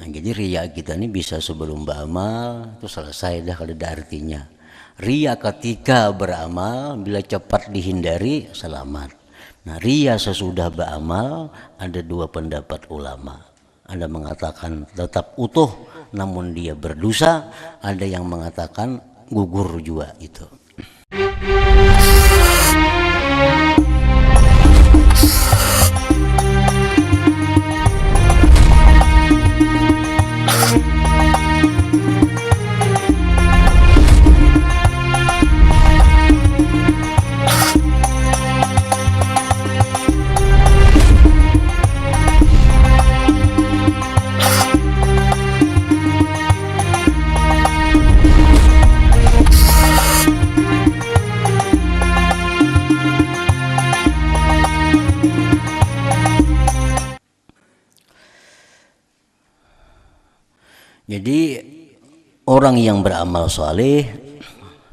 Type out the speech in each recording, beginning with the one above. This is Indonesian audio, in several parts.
Nah, jadi ria kita ini bisa sebelum beramal itu selesai dah kalau ada artinya. Ria ketika beramal bila cepat dihindari selamat. Nah, ria sesudah beramal ada dua pendapat ulama. Ada mengatakan tetap utuh namun dia berdosa, ada yang mengatakan gugur juga itu. Jadi orang yang beramal soleh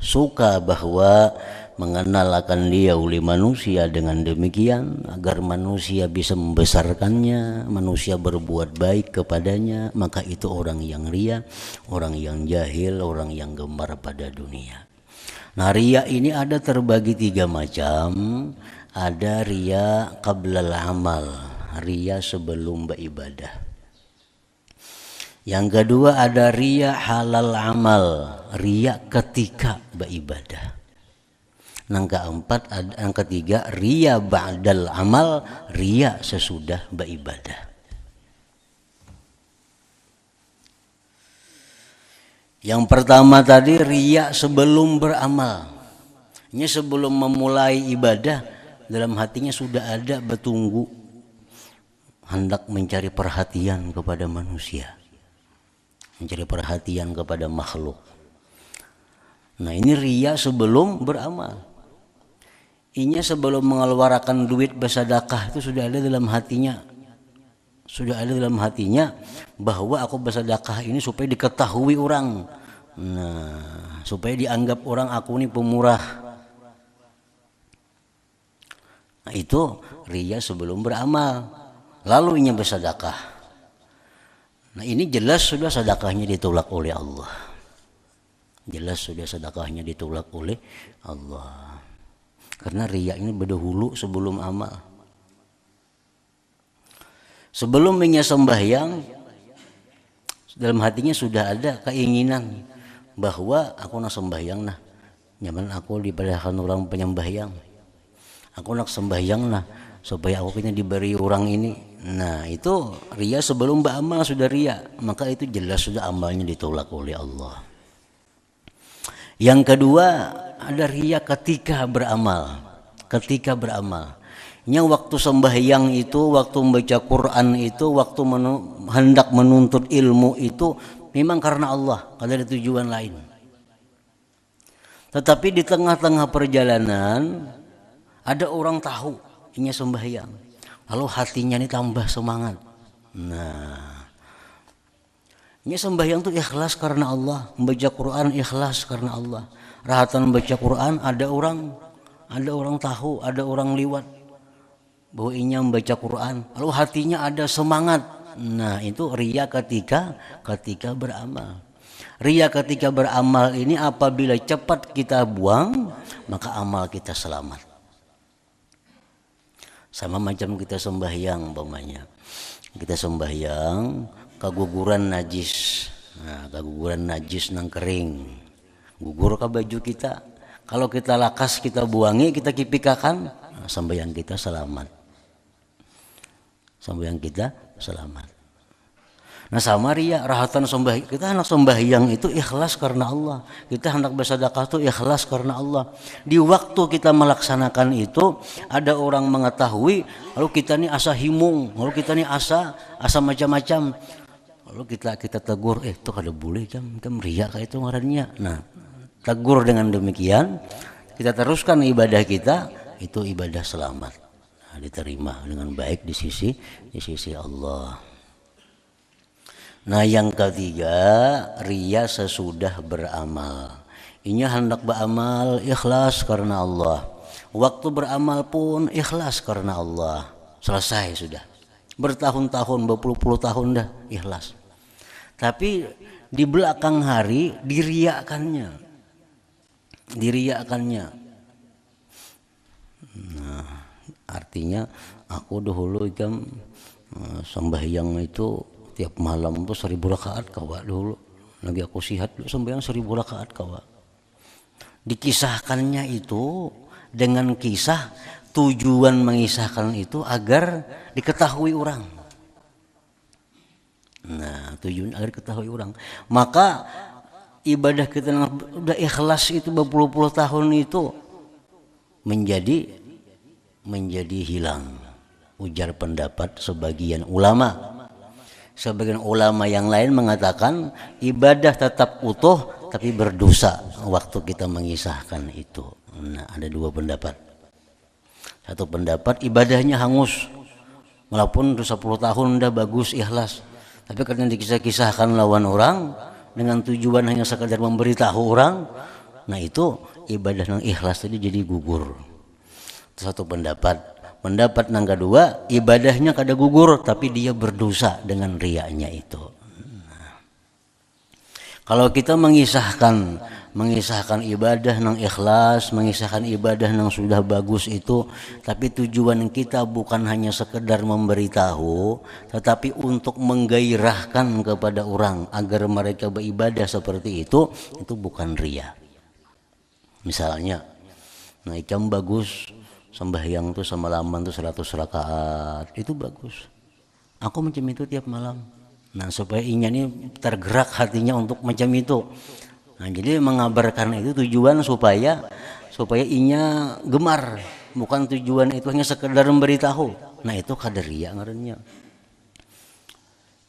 suka bahwa mengenal akan dia oleh manusia dengan demikian agar manusia bisa membesarkannya, manusia berbuat baik kepadanya, maka itu orang yang ria, orang yang jahil, orang yang gemar pada dunia. Nah, ria ini ada terbagi tiga macam. Ada ria qablal amal, ria sebelum beribadah. Yang kedua ada ria halal amal, ria ketika beribadah. Yang ketiga ria ba'dal amal, ria sesudah beribadah. Yang pertama tadi ria sebelum beramal. Ini sebelum memulai ibadah dalam hatinya sudah ada bertunggu hendak mencari perhatian kepada manusia, mencari perhatian kepada makhluk. Nah, ini ria sebelum beramal. Ini sebelum mengeluarkan duit bersedekah itu sudah ada dalam hatinya. Sudah ada dalam hatinya bahwa aku bersedekah ini supaya diketahui orang. Nah, supaya dianggap orang aku ini pemurah. Nah, itu ria sebelum beramal. Lalu ini bersedekah. Nah, ini jelas sudah sedekahnya ditolak oleh Allah. Jelas sudah sedekahnya ditolak oleh Allah. Karena riya ini berdahulu sebelum amal. Sebelum sembahyang, dalam hatinya sudah ada keinginan bahwa aku nak sembahyang nah, nyaman aku dipadahkan orang penyembahyang. Aku nak sembahyang nah, supaya aku kena diberi orang ini. Nah, itu riya sebelum beramal sudah riya, maka itu jelas sudah amalnya ditolak oleh Allah. Yang kedua ada riya ketika beramal. Ketika beramal, yang waktu sembahyang itu, waktu membaca Quran itu, waktu hendak menuntut ilmu itu memang karena Allah, tidak ada tujuan lain. Tetapi di tengah-tengah perjalanan ada orang tahu ini sembahyang, lalu hatinya ini tambah semangat. Nah, ini sembahyang itu ikhlas karena Allah, membaca Quran ikhlas karena Allah. Rahatan membaca Quran ada orang tahu, ada orang liwat bahwa ini membaca Quran, lalu hatinya ada semangat. Nah, itu riya ketika beramal. Riya ketika beramal ini apabila cepat kita buang, maka amal kita selamat. Sama macam kita sembahyang umpamanya. Kita sembahyang keguguran najis. Nah, keguguran najis nang kering. Gugur ke baju kita. Kalau kita lakas, kita buangi, kita kipikakan, nah, sembahyang kita selamat. Sembahyang kita selamat. Nah, sama riya, rahatan sembahyang. Kita hendak sembahyang itu ikhlas karena Allah. Kita hendak bersedekah itu ikhlas karena Allah. Di waktu kita melaksanakan itu, ada orang mengetahui, lalu kita ini asa himung, lalu kita ini asa macam-macam. Lalu kita tegur, itu kada boleh kan riya kayak itu ngarannya. Nah, tegur dengan demikian, kita teruskan ibadah kita, itu ibadah selamat. Nah, diterima dengan baik di sisi Allah. Nah, yang ketiga, riya sesudah beramal. Ini hendak beramal ikhlas karena Allah. Waktu beramal pun ikhlas karena Allah. Selesai sudah. Bertahun-tahun, berpuluh-puluh tahun dah ikhlas. Tapi di belakang hari diriakannya. Nah, artinya aku dahulu jam sembahyang itu tiap malam tuh 1000 rakaat kawa dulu. Lagi aku sihat dulu sembahyang 1000 rakaat kawa. Dikisahkannya itu dengan kisah, tujuan mengisahkan itu agar diketahui orang. Nah, tujuan agar diketahui orang. Maka ibadah kita udah ikhlas itu berpuluh-puluh tahun itu menjadi hilang. Ujar pendapat sebagian ulama. Sebagian ulama yang lain mengatakan ibadah tetap utuh tapi berdosa waktu kita mengisahkan itu. Nah, ada dua pendapat. Satu pendapat ibadahnya hangus, walaupun 10 tahun udah bagus ikhlas, tapi karena dikisah-kisahkan lawan orang dengan tujuan hanya sekadar memberitahu orang, nah itu ibadah yang ikhlas tadi jadi gugur. Itu satu pendapat. Pendapat yang kedua, ibadahnya kada gugur tapi dia berdosa dengan riaknya itu. Nah, kalau kita mengisahkan ibadah yang ikhlas, mengisahkan ibadah yang sudah bagus itu, tapi tujuan kita bukan hanya sekedar memberitahu, tetapi untuk menggairahkan kepada orang agar mereka beribadah seperti itu bukan riya. Misalnya, nah ikam bagus sembahyang tuh semalaman tuh 100 rakaat, itu bagus. Aku macam itu tiap malam. Nah, supaya inya ini tergerak hatinya untuk macam itu. Nah, jadi mengabarkan itu tujuan supaya inya gemar, bukan tujuan itu hanya sekedar memberitahu. Nah, itu kadariya ngarannya.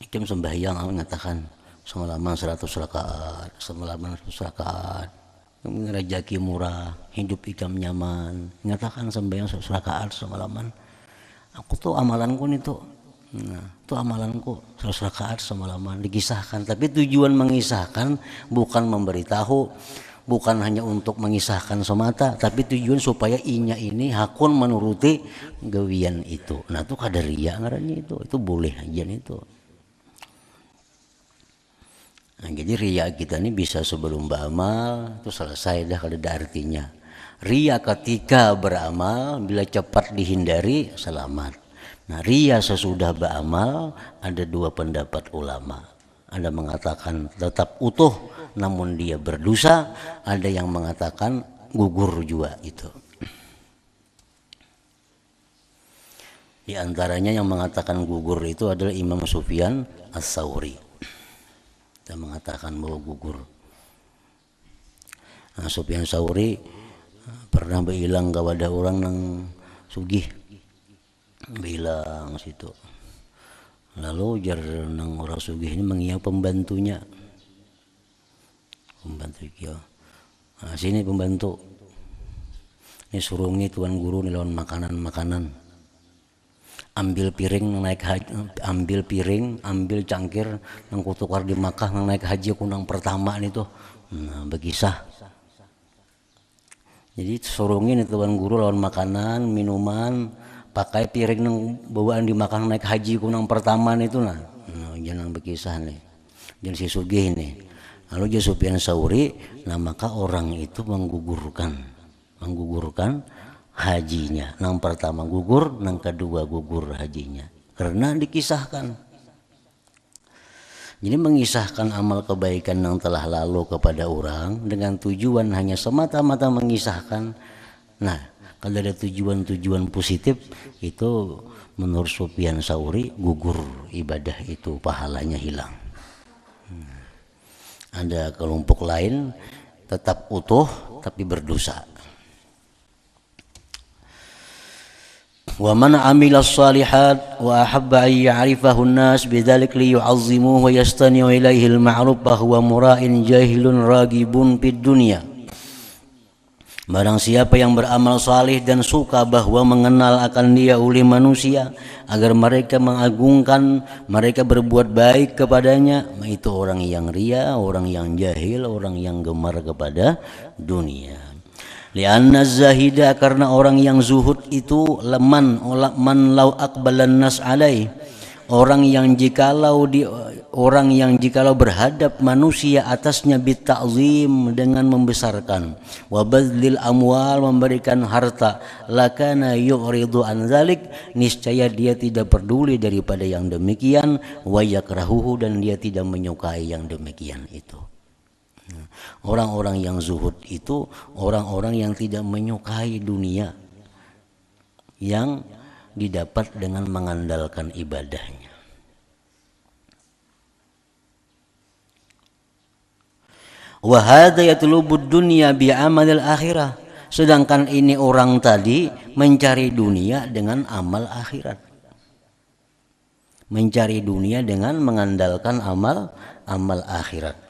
Ikem sembahyang mengatakan semalaman 100 rakaat, semalaman 100 rakaat. Rezeki murah, hidup ikam nyaman, nyatakan sembahyang 100 rakaat semalaman. Aku tuh amalanku nih tuh. Nah, itu amalanku 100 rakaat semalaman dikisahkan, tapi tujuan mengisahkan bukan memberitahu, bukan hanya untuk mengisahkan semata, tapi tujuan supaya inya ini hakun menuruti gawian itu. Nah, itu kadariya ngarannya itu boleh aja itu. Nah, jadi riya kita ini bisa sebelum beramal itu selesai dah kalau ada artinya. Riya ketika beramal bila cepat dihindari selamat. Nah, riya sesudah beramal ada dua pendapat ulama. Ada mengatakan tetap utuh namun dia berdosa, ada yang mengatakan gugur juga itu. Di antaranya yang mengatakan gugur itu adalah Imam Sufyan Ats-Tsauri. Dia mengatakan bahwa gugur. Nah, Sufyan Ats-Tsauri pernah bilang kepada orang yang sugih, bilang situ. Lalu jar nang orang sugih ini mengia pembantu dia. Nah, sini pembantu. Ini surungi tuan guru nih lawan makanan. Ambil piring naik haji, ambil cangkir nang kutukar di Makkah nang naik haji kunang pertama nih tuh. Nah, begisah. Jadi surungin itu tuan guru lawan makanan, minuman, pakai piring nang bawaan di Makkah naik haji kunang pertama nih tuh nah. Nah, jangan begisah nih. Jangan si sugih nih. Lalu Sufyan Ats-Tsauri, nah maka orang itu menggugurkan hajinya. Yang pertama gugur, yang kedua gugur hajinya. Karena dikisahkan. Jadi mengisahkan amal kebaikan yang telah lalu kepada orang dengan tujuan hanya semata-mata mengisahkan. Nah, kalau ada tujuan-tujuan positif itu menurut Sufyan Ats-Tsauri gugur ibadah itu, pahalanya hilang. Ada kelompok lain tetap utuh tapi berdosa. Wa man amila shalihat wa ahabba an ya'rifahu an-nas bidzalik liyu'azzimuhu wa yastani'u ilaihi al-ma'ruf fa huwa mura'in jahilun ragibun fid dunya. Barang siapa yang beramal salih dan suka bahwa mengenal akan dia oleh manusia agar mereka mengagungkan, mereka berbuat baik kepadanya, itu orang yang ria, orang yang jahil, orang yang gemar kepada dunia. Lianna zahida, karena orang yang zuhud itu man law aqbalan nas alaih, orang yang jikalau berhadap manusia atasnya bita'zim dengan membesarkan, wa badlil amwal memberikan harta, lakana yu'ridu an dzalik niscaya dia tidak peduli daripada yang demikian, wa yakrahuhu dan dia tidak menyukai yang demikian itu. Orang-orang yang zuhud itu orang-orang yang tidak menyukai dunia yang didapat dengan mengandalkan ibadahnya. Wa hadza yatlubud dunya bi amalil akhirah. Sedangkan ini orang tadi mencari dunia dengan amal akhirat. Mencari dunia dengan mengandalkan amal akhirat.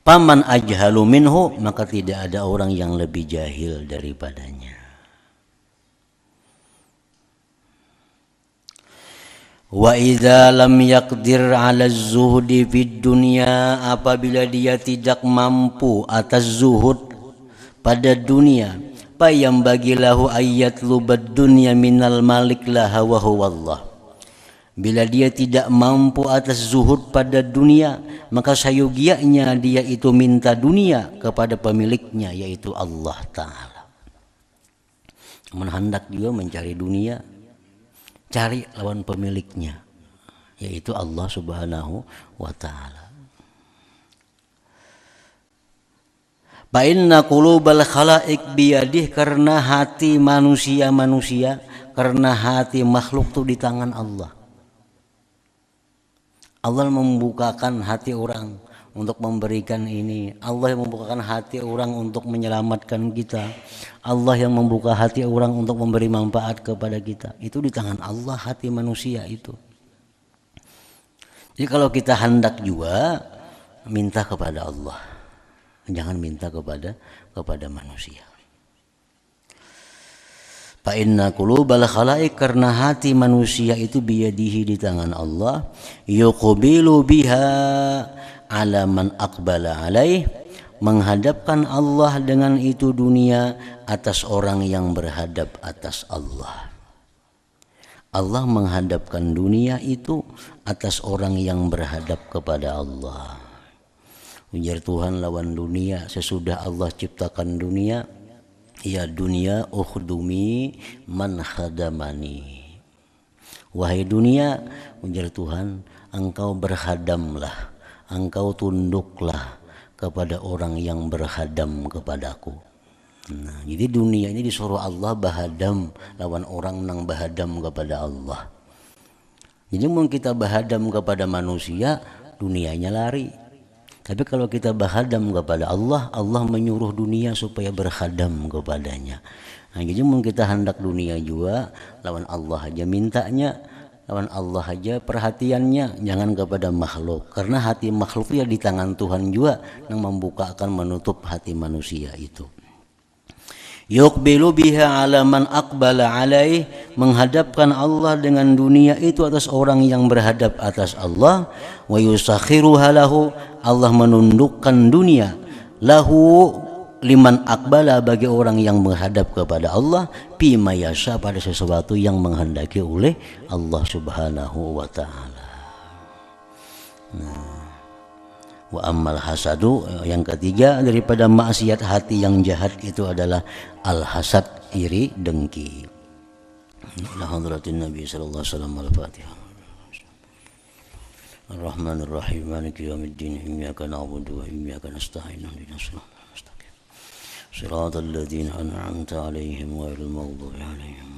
Paman ajhalu minhu, maka tidak ada orang yang lebih jahil daripadanya. Wa idza lam yaqdir 'ala az-zuhdi fid dunya, apabila dia tidak mampu atas zuhud pada dunia, fa yang bagilahu ayyatlubad dunya minal malik laha wa huwallah. Bila dia tidak mampu atas zuhud pada dunia, maka sayogianya dia itu minta dunia kepada pemiliknya, yaitu Allah Ta'ala. Hendak juga mencari dunia, cari lawan pemiliknya, yaitu Allah Subhanahu wa Ta'ala. Fa inna qulubal khalaik biyadih, karena hati manusia, karena hati makhluk itu di tangan Allah. Allah membukakan hati orang untuk memberikan ini. Allah yang membukakan hati orang untuk menyelamatkan kita. Allah yang membuka hati orang untuk memberi manfaat kepada kita. Itu di tangan Allah hati manusia itu. Jadi kalau kita hendak juga, minta kepada Allah. Jangan minta kepada manusia. Fa inna qulubal khalaik, karena hati manusia itu biyadihi di tangan Allah, yuqbilu biha ala man aqbala alaih, menghadapkan Allah dengan itu dunia atas orang yang berhadap atas Allah. Allah menghadapkan dunia itu atas orang yang berhadap kepada Allah. Ujar Tuhan lawan dunia sesudah Allah ciptakan dunia, ya dunia ukhdumi man khadamani. Wahai dunia, ujar Tuhan, engkau berhadamlah, engkau tunduklah kepada orang yang berhadam kepadaku. Nah, jadi dunia ini disuruh Allah bahadam lawan orang nang bahadam kepada Allah. Jadi mau kita bahadam kepada manusia, dunianya lari. Tapi kalau kita berhadam kepada Allah, Allah menyuruh dunia supaya berhadam kepadanya. Nah, jadi mau kita hendak dunia juga, lawan Allah aja mintanya, lawan Allah aja perhatiannya, jangan kepada makhluk. Karena hati makhluk ya di tangan Tuhan juga yang membukakan menutup hati manusia itu. Yuqbilu biha ala man aqbala alaih, menghadapkan Allah dengan dunia itu atas orang yang berhadap atas Allah. Wa yusakhiruha lahu, Allah menundukkan dunia lahu liman aqbala, bagi orang yang menghadap kepada Allah, bima yasha, pada sesuatu yang menghendaki oleh Allah Subhanahu wa Ta'ala. Nah, wa ammal hasadu, yang ketiga daripada maksiat hati yang jahat itu adalah al hasad, iri, dengki. Ala hadratin Nabi sallallahu alaihi wasallam. Al-Fatihah. Ar-Rahmanir Rahim, Maliki yaumiddin, iyyaka na'budu wa iyyaka nasta'in, ihdinas siratal mustaqim, siratal ladzina an'amta 'alaihim ghairil maghdubi 'alaihim